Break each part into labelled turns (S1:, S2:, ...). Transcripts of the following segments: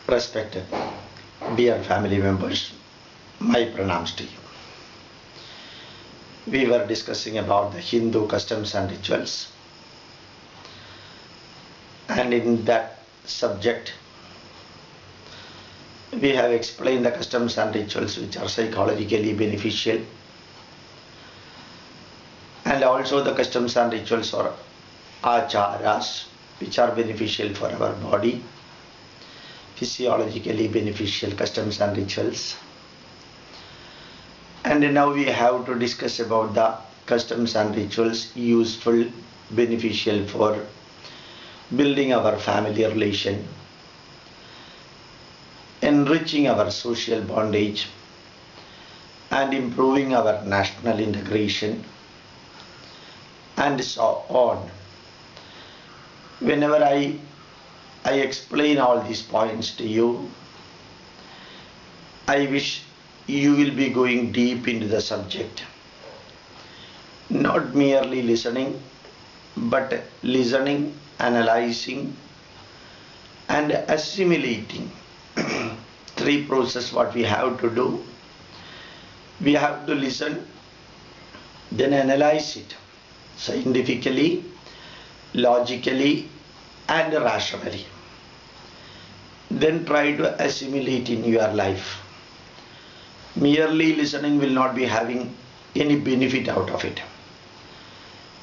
S1: Respected dear family members, my pranams to you. We were discussing about the Hindu customs and rituals, and in that subject we have explained the customs and rituals which are psychologically beneficial, and also the customs and rituals or acharas which are beneficial for our body, physiologically beneficial customs and rituals. And now we have to discuss about the customs and rituals useful, beneficial for building our family relation, enriching our social bondage, and improving our national integration, and so on. Whenever I explain all these points to you, I wish you will be going deep into the subject, not merely listening, but listening, analyzing, and assimilating. Three process what we have to do. We have to listen, then analyze it scientifically, logically, and rationally. Then try to assimilate in your life. Merely listening will not be having any benefit out of it.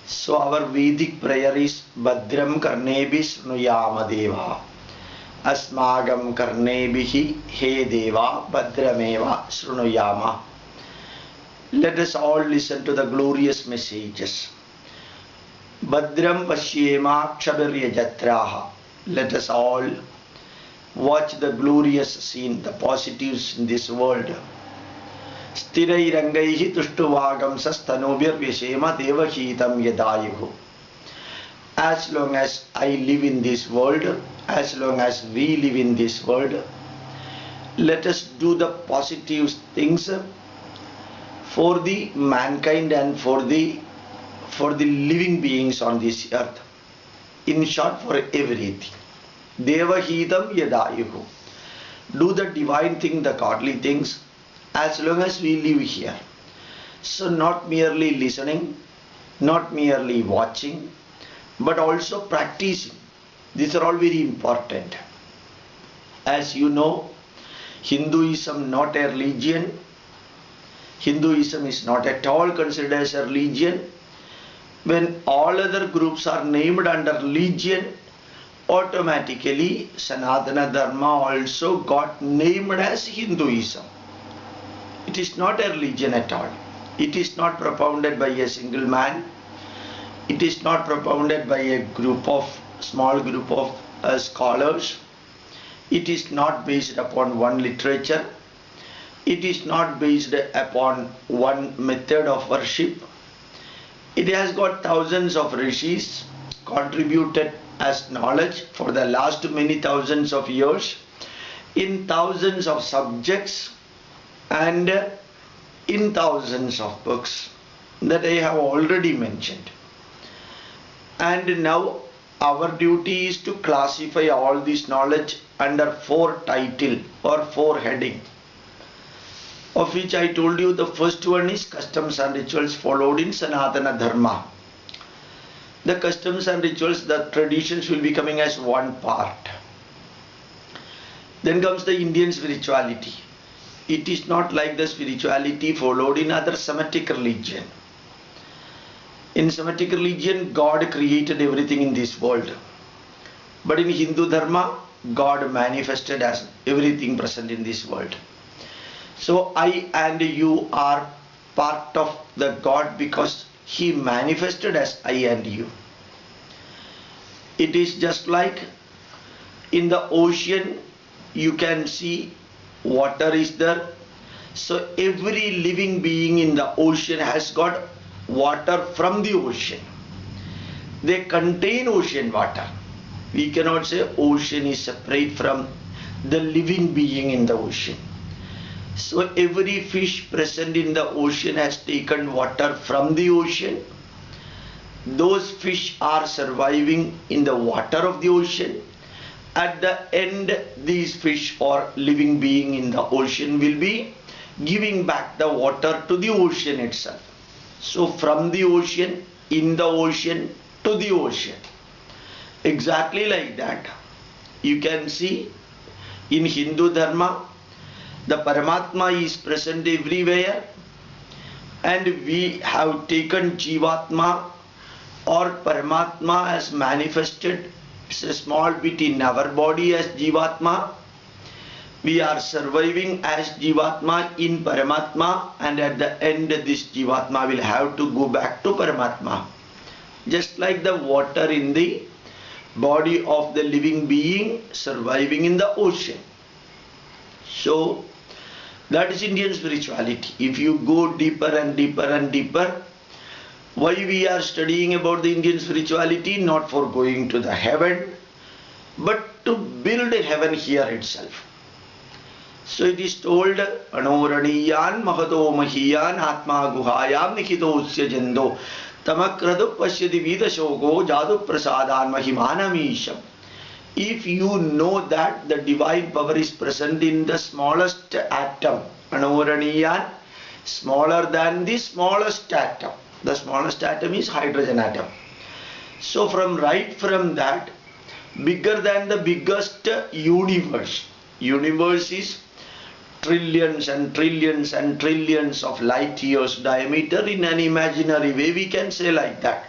S1: So our Vedic prayer is Bhadram Karnebhi Snuyama Deva Asmagam Karnebihi He Deva Bhadrameva Srunuyama. Let us all listen to the glorious messages. Bhadram Pashyema Kshabirya Jatraha. Let us all watch the glorious scene, the positives in this world. Sthirairangai Tushtuvagam Sastanobhir Vyashema Devahitam Yadayuhu. As long as I live in this world, as long as we live in this world, let us do the positive things for the mankind and for the living beings on this earth. In short, for everything. Devahitam Yadayuhu. Do the divine thing, the godly things, as long as we live here. So not merely listening, not merely watching, but also practicing. These are all very important. As you know, Hinduism not a religion. Hinduism is not at all considered as a religion. When all other groups are named under religion, automatically Sanatana Dharma also got named as Hinduism. It is not a religion at all. It is not propounded by a single man. It is not propounded by a small group of scholars. It is not based upon one literature. It is not based upon one method of worship. It has got thousands of rishis contributed as knowledge for the last many thousands of years in thousands of subjects and in thousands of books that I have already mentioned. And now our duty is to classify all this knowledge under 4 title or 4 heading, of which I told you the first one is customs and rituals followed in Sanatana Dharma. The customs and rituals, the traditions will be coming as one part. Then comes the Indian spirituality. It is not like the spirituality followed in other Semitic religion. In Semitic religion, God created everything in this world. But in Hindu Dharma, God manifested as everything present in this world. So I and you are part of the God because He manifested as I and you. It is just like in the ocean, you can see water is there. So every living being in the ocean has got water from the ocean. They contain ocean water. We cannot say ocean is separate from the living being in the ocean. So every fish present in the ocean has taken water from the ocean. Those fish are surviving in the water of the ocean, At the end, these fish or living being in the ocean will be giving back the water to the ocean itself. So from the ocean, in the ocean, to the ocean. Exactly like that. You can see in Hindu Dharma, the Paramatma is present everywhere, and we have taken Jivatma or Paramatma as manifested a small bit in our body as Jivatma. We are surviving as Jivatma in Paramatma, and at the end this Jivatma will have to go back to Paramatma. Just like the water in the body of the living being surviving in the ocean. So that is Indian spirituality. If you go deeper and deeper and deeper, why we are studying about the Indian spirituality? Not for going to the heaven, but to build heaven here itself. So it is told, Anoraniyan Mahato Mahiyan Atma Guhayam Nikito Usya Jendo Tamakradu Pasyadi Vida Shogo Jadu Prasadan Mahimanamisham. If you know that the divine power is present in the smallest atom, Anoraniyan, smaller than the smallest atom. The smallest atom is hydrogen atom. So right from that, bigger than the biggest universe. Universe is trillions and trillions and trillions of light years diameter in an imaginary way, we can say like that.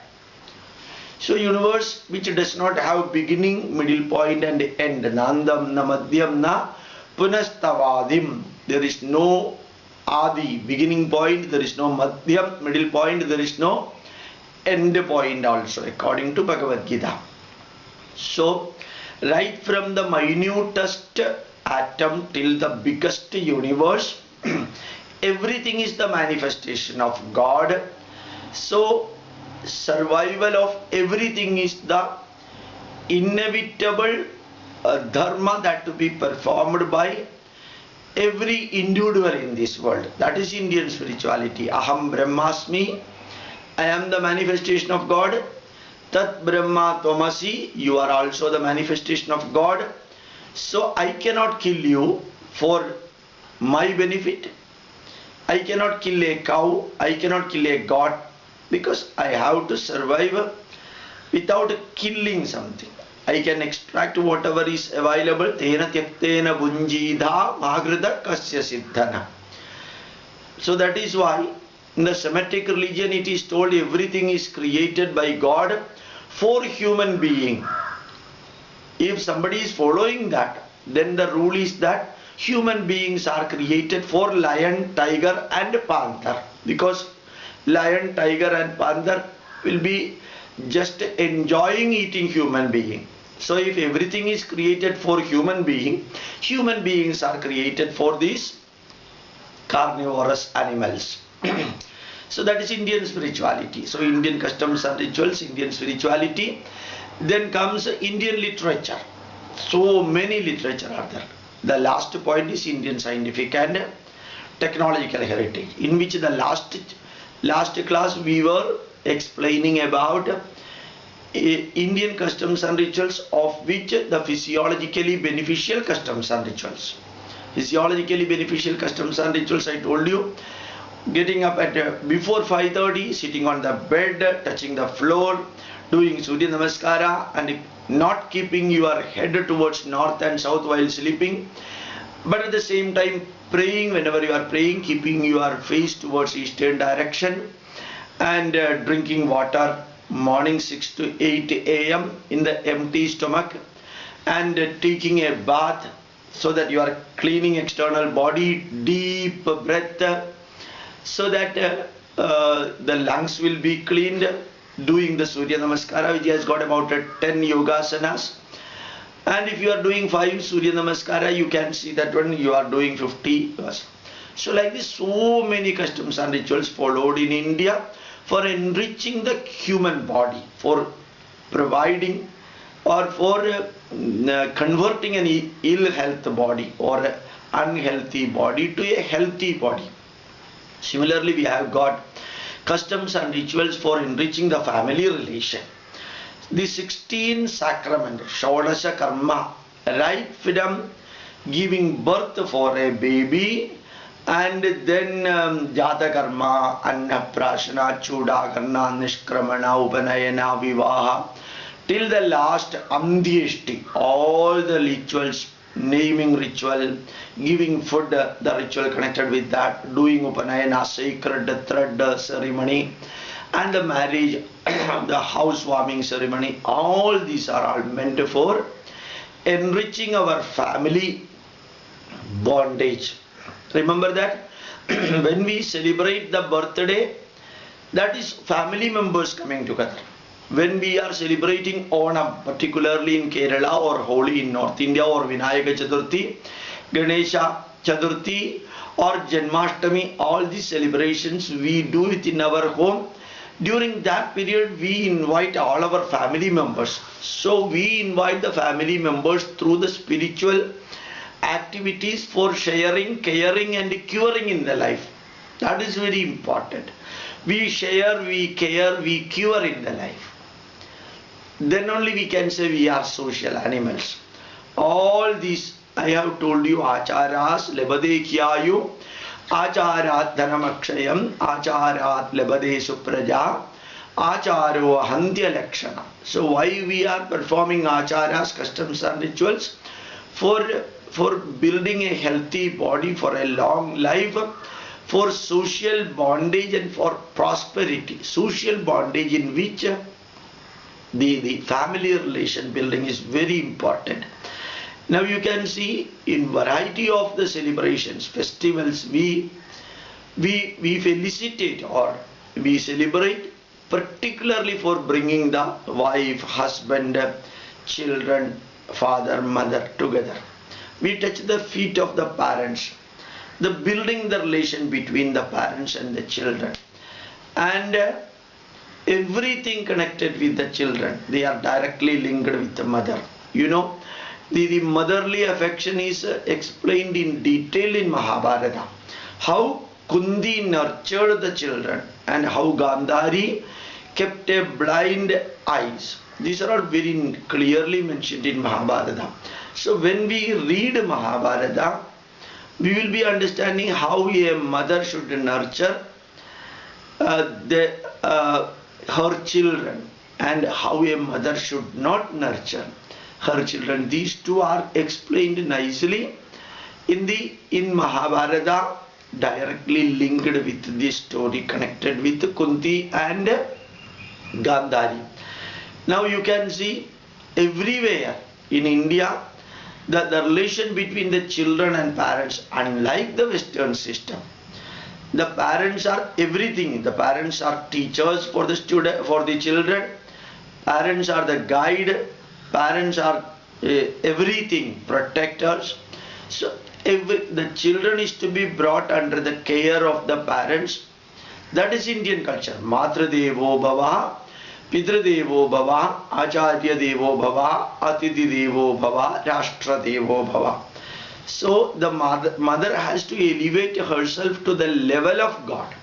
S1: So universe which does not have beginning, middle point and end. Nandam na madhyam na punastavadim. There is no adi, beginning point, there is no madhyam, middle point, there is no end point also, according to Bhagavad Gita. So right from the minutest atom till the biggest universe, everything is the manifestation of God. So survival of everything is the inevitable dharma that to be performed by every individual in this world. That is Indian spirituality. Aham Brahmasmi, I am the manifestation of God. Tat Brahma Tvamasi, you are also the manifestation of God. So I cannot kill you for my benefit. I cannot kill a cow, I cannot kill a god, because I have to survive without killing something. I can extract whatever is available. Tena tyaktena bunjidha magrida kasya siddhana. So that is why in the Semitic religion it is told everything is created by God for human being. If somebody is following that, then the rule is that human beings are created for lion, tiger and panther, because lion, tiger and panther will be just enjoying eating human being. So if everything is created for human beings are created for these carnivorous animals. So that is Indian spirituality. So Indian customs and rituals, Indian spirituality. Then comes Indian literature. So many literature are there. The last point is Indian scientific and technological heritage, in which the last class we were explaining about Indian customs and rituals, of which the physiologically beneficial customs and rituals. Physiologically beneficial customs and rituals, I told you, getting up at before 5:30, sitting on the bed, touching the floor, doing Surya Namaskara and not keeping your head towards north and south while sleeping, but at the same time praying. Whenever you are praying, keeping your face towards eastern direction, and drinking water morning 6 to 8 a.m. in the empty stomach, and taking a bath so that you are cleaning external body, deep breath, so that the lungs will be cleaned, doing the Surya Namaskara, which has got about 10 yogasanas. And if you are doing 5 Surya Namaskara, you can see that when you are doing 50. So like this, so many customs and rituals followed in India for enriching the human body, for providing or for converting an ill health body or unhealthy body to a healthy body. Similarly, we have got customs and rituals for enriching the family relation. The 16 sacraments, Shodasha Karma, right from giving birth for a baby, and then Jata Karma, Annaprashana, Chudakarna, Nishkramana, Upanayana, Vivaha, till the last Amdhyeshti, all the rituals, naming ritual, giving food, the ritual connected with that, doing Upanayana, sacred thread ceremony, and the marriage, the housewarming ceremony, all these are all meant for enriching our family bondage. Remember that when we celebrate the birthday, that is family members coming together. When we are celebrating Onam, particularly in Kerala or Holi in North India, or Vinayaka Chaturthi, Ganesha Chaturthi or Janmashtami, all these celebrations we do it in our home. During that period we invite all our family members. So we invite the family members through the spiritual activities for sharing, caring and curing in the life. That is very important. We share, we care, we cure in the life. Then only we can say we are social animals. All these I have told you, acharas lebade kyayu, acharat dhanamakshayam, acharat lebade supraja, acharo ahantya lakshana. So why we are performing acharas, customs and rituals? For building a healthy body, for a long life, for social bondage and for prosperity. Social bondage in which the family relation building is very important. Now you can see in variety of the celebrations, festivals, we felicitate or we celebrate particularly for bringing the wife, husband, children, father, mother together. We touch the feet of the parents, the building the relation between the parents and the children, and everything connected with the children, they are directly linked with the mother. You know, the motherly affection is explained in detail in Mahabharata. How Kundi nurtured the children and how Gandhari kept a blind eyes. These are all very clearly mentioned in Mahabharata. So when we read Mahabharata, we will be understanding how a mother should nurture her children and how a mother should not nurture her children. These two are explained nicely in Mahabharata, directly linked with this story connected with Kunti and Gandhari. Now you can see everywhere in India that the relation between the children and parents, unlike the Western system, the parents are everything. The parents are teachers for the children. Parents are the guide. Parents are everything, protectors. So the children is to be brought under the care of the parents. That is Indian culture. Matra Devo Bhava, Pitra Devo Bhava, Acharya Devo Bhava, Atidhi Devo Bhava, Rashtra Devo Bhava. So the mother has to elevate herself to the level of God.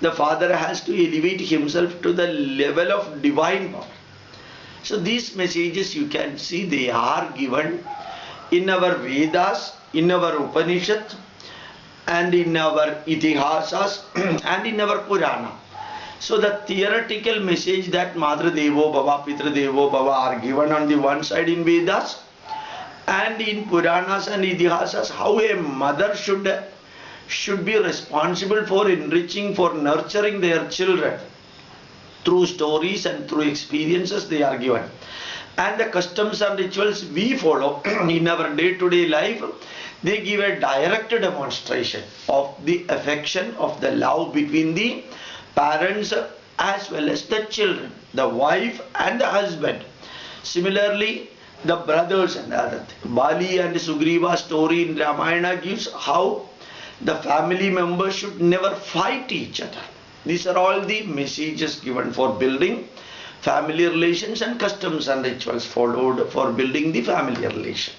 S1: The father has to elevate himself to the level of divine power. So these messages you can see, they are given in our Vedas, in our Upanishads, and in our Itihasas, and in our Purana. So the theoretical message that Matra Devo Bhava, Pitra Devo Bhava are given on the one side in Vedas, and in Puranas and Itihasas, how a mother should be responsible for enriching, for nurturing their children. Through stories and through experiences they are given. And the customs and rituals we follow in our day-to-day life, they give a direct demonstration of the affection, of the love between the parents as well as the children, the wife and the husband. Similarly, the brothers and other things. Bali and Sugriva story in Ramayana gives how the family members should never fight each other. These are all the messages given for building family relations, and customs and rituals followed for building the family relation.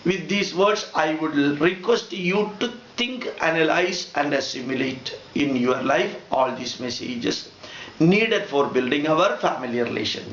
S1: With these words, I would request you to think, analyze and assimilate in your life all these messages needed for building our family relation.